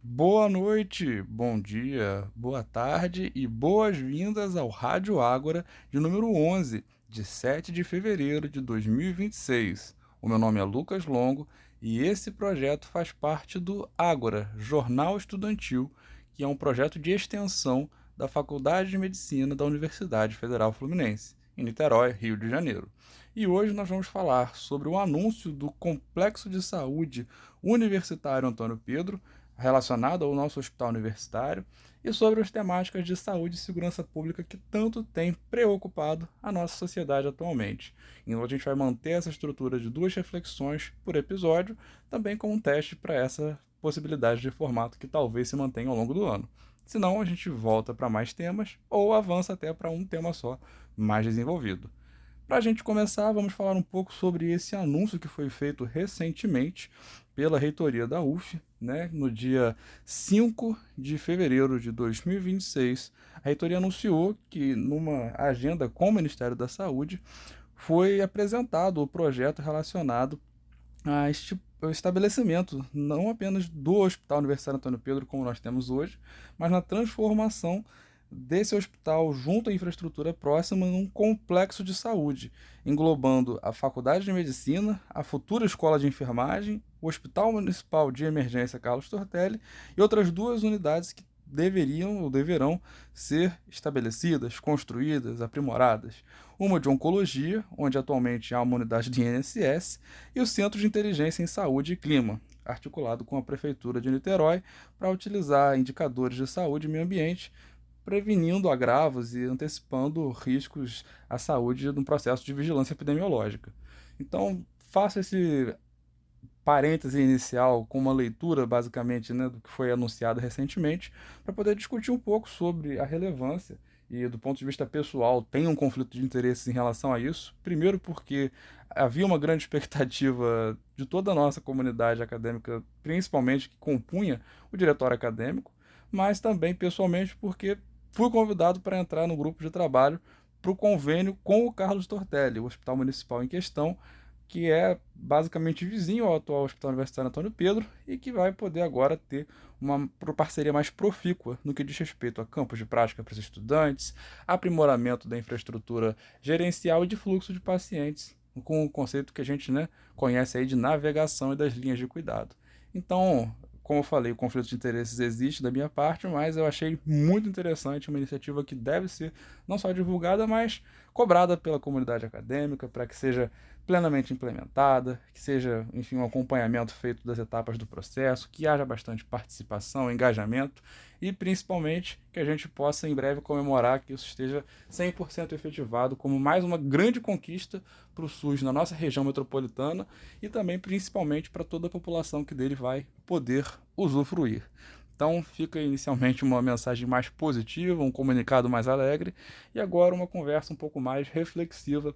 Boa noite, bom dia, boa tarde e boas-vindas ao Rádio Ágora de número 11, de 7 de fevereiro de 2026. O meu nome é Lucas Longo e esse projeto faz parte do Ágora, Jornal Estudantil, que é um projeto de extensão da Faculdade de Medicina da Universidade Federal Fluminense, em Niterói, Rio de Janeiro. E hoje nós vamos falar sobre o anúncio do Complexo de Saúde Universitário Antônio Pedro, relacionado ao nosso hospital universitário, e sobre as temáticas de saúde e segurança pública que tanto tem preocupado a nossa sociedade atualmente. Então a gente vai manter essa estrutura de duas reflexões por episódio, também como um teste para essa possibilidade de formato que talvez se mantenha ao longo do ano. Senão a gente volta para mais temas ou avança até para um tema só, mais desenvolvido. Para a gente começar, vamos falar um pouco sobre esse anúncio que foi feito recentemente pela reitoria da UF, né? No dia 5 de fevereiro de 2026, a reitoria anunciou que, numa agenda com o Ministério da Saúde, foi apresentado o projeto relacionado a este ao estabelecimento não apenas do Hospital Universitário Antônio Pedro, como nós temos hoje, mas na transformação desse hospital junto à infraestrutura próxima num complexo de saúde, englobando a Faculdade de Medicina, a futura Escola de Enfermagem, o Hospital Municipal de Emergência Carlos Tortelli e outras duas unidades que deveriam ou deverão ser estabelecidas, construídas, aprimoradas. Uma de oncologia, onde atualmente há uma unidade de INSS, e o Centro de Inteligência em Saúde e Clima, articulado com a Prefeitura de Niterói para utilizar indicadores de saúde e meio ambiente, prevenindo agravos e antecipando riscos à saúde no processo de vigilância epidemiológica. Então, faço esse parêntese inicial com uma leitura, basicamente, né, do que foi anunciado recentemente, para poder discutir um pouco sobre a relevância e, do ponto de vista pessoal, tem um conflito de interesses em relação a isso. Primeiro, porque havia uma grande expectativa de toda a nossa comunidade acadêmica, principalmente que compunha o diretório acadêmico, mas também pessoalmente porque fui convidado para entrar no grupo de trabalho para o convênio com o Carlos Tortelli, o hospital municipal em questão, que é basicamente vizinho ao atual Hospital Universitário Antônio Pedro e que vai poder agora ter uma parceria mais profícua no que diz respeito a campos de prática para os estudantes, aprimoramento da infraestrutura gerencial e de fluxo de pacientes, com o conceito que a gente, né, conhece aí de navegação e das linhas de cuidado. Então, como eu falei, o conflito de interesses existe da minha parte, mas eu achei muito interessante, uma iniciativa que deve ser não só divulgada, mas cobrada pela comunidade acadêmica para que seja plenamente implementada, que seja, enfim, um acompanhamento feito das etapas do processo, que haja bastante participação, engajamento e, principalmente, que a gente possa em breve comemorar que isso esteja 100% efetivado como mais uma grande conquista para o SUS na nossa região metropolitana e também, principalmente, para toda a população que dele vai poder usufruir. Então fica inicialmente uma mensagem mais positiva, um comunicado mais alegre e agora uma conversa um pouco mais reflexiva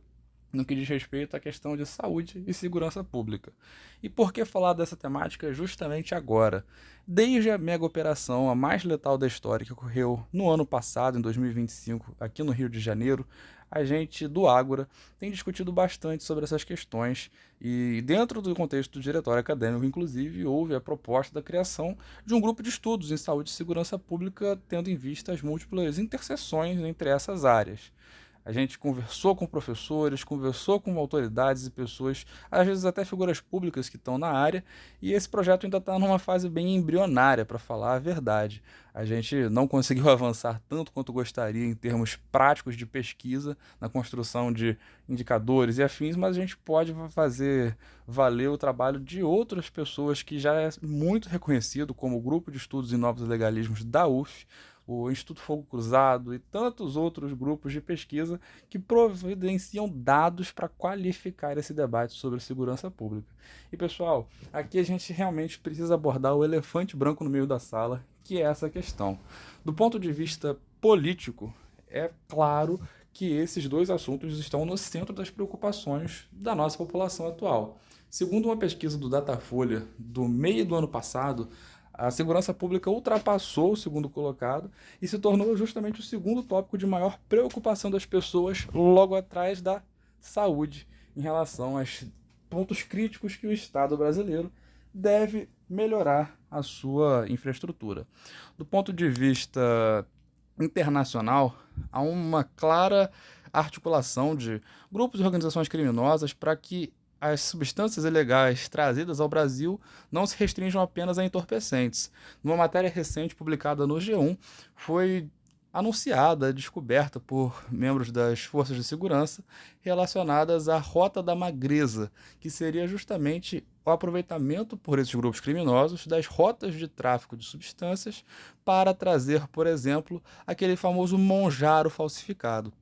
no que diz respeito à questão de saúde e segurança pública. E por que falar dessa temática justamente agora? Desde a mega operação, a mais letal da história, que ocorreu no ano passado, em 2025, aqui no Rio de Janeiro, a gente do Ágora tem discutido bastante sobre essas questões e dentro do contexto do diretório acadêmico, inclusive, houve a proposta da criação de um grupo de estudos em saúde e segurança pública, tendo em vista as múltiplas interseções entre essas áreas. A gente conversou com professores, conversou com autoridades e pessoas, às vezes até figuras públicas que estão na área, e esse projeto ainda está numa fase bem embrionária, para falar a verdade. A gente não conseguiu avançar tanto quanto gostaria em termos práticos de pesquisa, na construção de indicadores e afins, mas a gente pode fazer valer o trabalho de outras pessoas que já é muito reconhecido, como o Grupo de Estudos em Novos Legalismos da UF, o Instituto Fogo Cruzado e tantos outros grupos de pesquisa que providenciam dados para qualificar esse debate sobre segurança pública. E pessoal, aqui a gente realmente precisa abordar o elefante branco no meio da sala, que é essa questão. Do ponto de vista político, é claro que esses dois assuntos estão no centro das preocupações da nossa população atual. Segundo uma pesquisa do Datafolha do meio do ano passado, a segurança pública ultrapassou o segundo colocado e se tornou justamente o segundo tópico de maior preocupação das pessoas, logo atrás da saúde, em relação aos pontos críticos que o Estado brasileiro deve melhorar a sua infraestrutura. Do ponto de vista internacional, há uma clara articulação de grupos e organizações criminosas para que as substâncias ilegais trazidas ao Brasil não se restringam apenas a entorpecentes. Numa matéria recente publicada no G1, foi anunciada, descoberta por membros das forças de segurança relacionadas à Rota da Magreza, que seria justamente o aproveitamento por esses grupos criminosos das rotas de tráfico de substâncias para trazer, por exemplo, aquele famoso monjaro falsificado.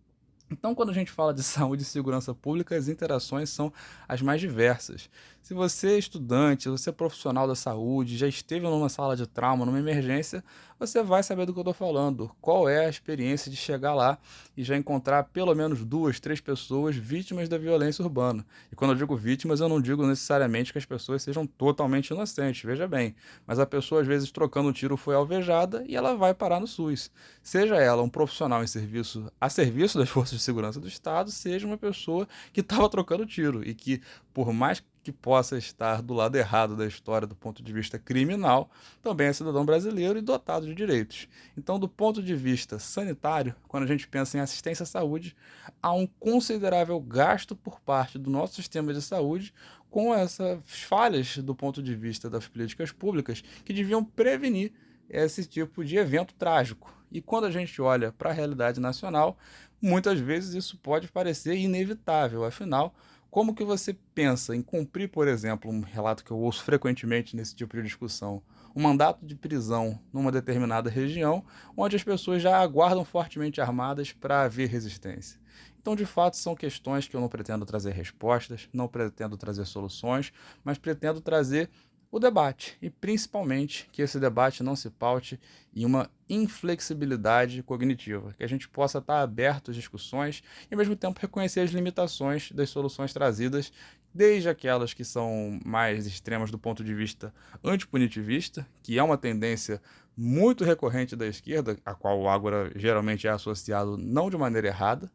Então, quando a gente fala de saúde e segurança pública, as interações são as mais diversas. Se você é estudante, se você é profissional da saúde, já esteve numa sala de trauma, numa emergência, você vai saber do que eu estou falando. Qual é a experiência de chegar lá e já encontrar pelo menos duas, três pessoas vítimas da violência urbana. E quando eu digo vítimas, eu não digo necessariamente que as pessoas sejam totalmente inocentes, veja bem. Mas a pessoa, às vezes, trocando um tiro, foi alvejada e ela vai parar no SUS. Seja ela um profissional em serviço, a serviço das forças de segurança do Estado, seja uma pessoa que estava trocando tiro e que, por mais que possa estar do lado errado da história do ponto de vista criminal, também é cidadão brasileiro e dotado de direitos. Então, do ponto de vista sanitário, quando a gente pensa em assistência à saúde, há um considerável gasto por parte do nosso sistema de saúde com essas falhas do ponto de vista das políticas públicas que deviam prevenir esse tipo de evento trágico. E quando a gente olha para a realidade nacional, muitas vezes isso pode parecer inevitável. Afinal, como que você pensa em cumprir, por exemplo, um relato que eu ouço frequentemente nesse tipo de discussão, um mandato de prisão numa determinada região, onde as pessoas já aguardam fortemente armadas para haver resistência? Então, de fato, são questões que eu não pretendo trazer respostas, não pretendo trazer soluções, mas pretendo trazer o debate, e principalmente que esse debate não se paute em uma inflexibilidade cognitiva, que a gente possa estar aberto às discussões e ao mesmo tempo reconhecer as limitações das soluções trazidas, desde aquelas que são mais extremas do ponto de vista antipunitivista, que é uma tendência muito recorrente da esquerda, a qual o Ágora geralmente é associado não de maneira errada,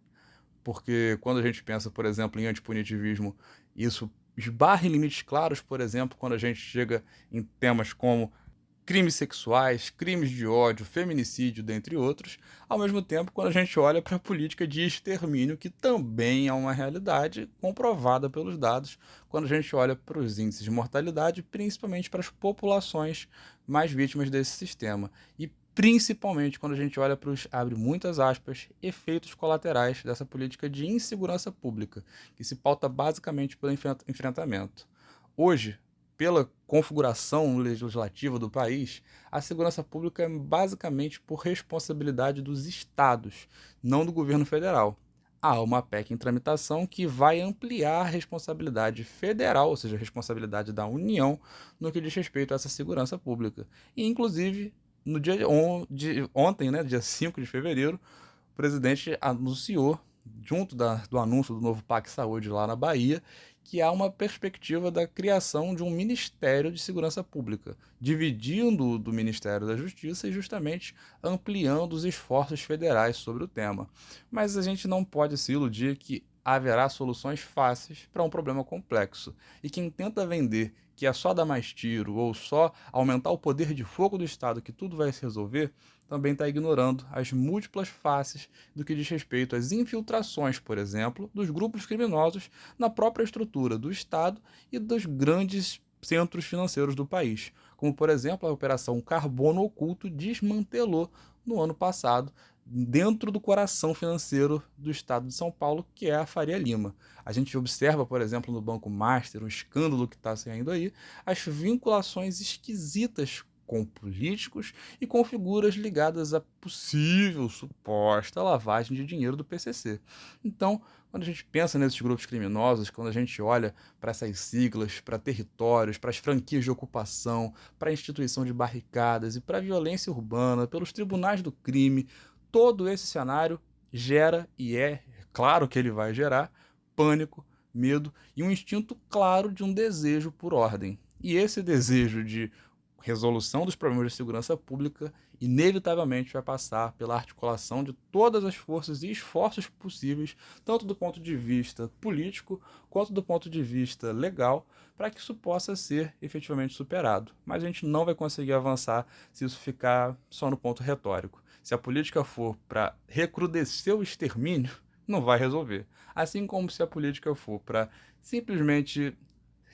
porque quando a gente pensa, por exemplo, em antipunitivismo, isso esbarra em limites claros, por exemplo, quando a gente chega em temas como crimes sexuais, crimes de ódio, feminicídio, dentre outros, ao mesmo tempo quando a gente olha para a política de extermínio, que também é uma realidade comprovada pelos dados, quando a gente olha para os índices de mortalidade, principalmente para as populações mais vítimas desse sistema. E principalmente quando a gente olha para os, abre muitas aspas, efeitos colaterais dessa política de insegurança pública, que se pauta basicamente pelo enfrentamento. Hoje, pela configuração legislativa do país, a segurança pública é basicamente por responsabilidade dos estados, não do governo federal. Há uma PEC em tramitação que vai ampliar a responsabilidade federal, ou seja, a responsabilidade da União, no que diz respeito a essa segurança pública. E, inclusive, no dia de ontem, né, dia 5 de fevereiro, o presidente anunciou, junto do anúncio do novo PAC Saúde lá na Bahia, que há uma perspectiva da criação de um Ministério de Segurança Pública, dividindo do Ministério da Justiça e justamente ampliando os esforços federais sobre o tema. Mas a gente não pode se iludir que haverá soluções fáceis para um problema complexo. E quem tenta vender que é só dar mais tiro ou só aumentar o poder de fogo do Estado que tudo vai se resolver, também está ignorando as múltiplas faces do que diz respeito às infiltrações, por exemplo, dos grupos criminosos na própria estrutura do Estado e dos grandes centros financeiros do país, como, por exemplo, a Operação Carbono Oculto desmantelou no ano passado dentro do coração financeiro do estado de São Paulo, que é a Faria Lima. A gente observa, por exemplo, no Banco Master, um escândalo que está saindo aí, as vinculações esquisitas com políticos e com figuras ligadas à possível, suposta lavagem de dinheiro do PCC. Então, quando a gente pensa nesses grupos criminosos, quando a gente olha para essas siglas, para territórios, para as franquias de ocupação, para a instituição de barricadas e para a violência urbana, pelos tribunais do crime, todo esse cenário gera, e é claro que ele vai gerar, pânico, medo e um instinto claro de um desejo por ordem. E esse desejo de resolução dos problemas de segurança pública inevitavelmente vai passar pela articulação de todas as forças e esforços possíveis, tanto do ponto de vista político quanto do ponto de vista legal, para que isso possa ser efetivamente superado. Mas a gente não vai conseguir avançar se isso ficar só no ponto retórico. Se a política for para recrudescer o extermínio, não vai resolver. Assim como se a política for para simplesmente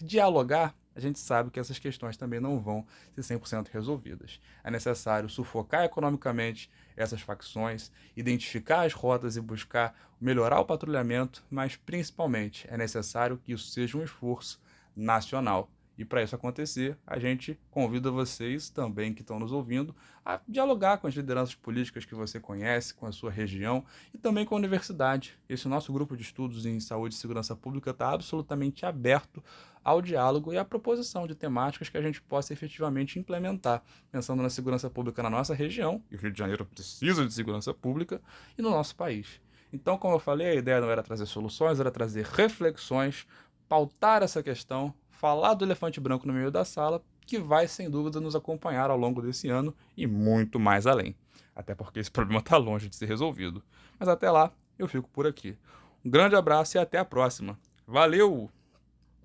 dialogar, a gente sabe que essas questões também não vão ser 100% resolvidas. É necessário sufocar economicamente essas facções, identificar as rotas e buscar melhorar o patrulhamento, mas principalmente é necessário que isso seja um esforço nacional. E para isso acontecer, a gente convida vocês também que estão nos ouvindo a dialogar com as lideranças políticas que você conhece, com a sua região e também com a universidade. Esse nosso grupo de estudos em saúde e segurança pública está absolutamente aberto ao diálogo e à proposição de temáticas que a gente possa efetivamente implementar, pensando na segurança pública na nossa região, e o Rio de Janeiro precisa de segurança pública, e no nosso país. Então, como eu falei, a ideia não era trazer soluções, era trazer reflexões, pautar essa questão, falar do elefante branco no meio da sala, que vai sem dúvida nos acompanhar ao longo desse ano e muito mais além. Até porque esse problema está longe de ser resolvido. Mas até lá, eu fico por aqui. Um grande abraço e até a próxima. Valeu!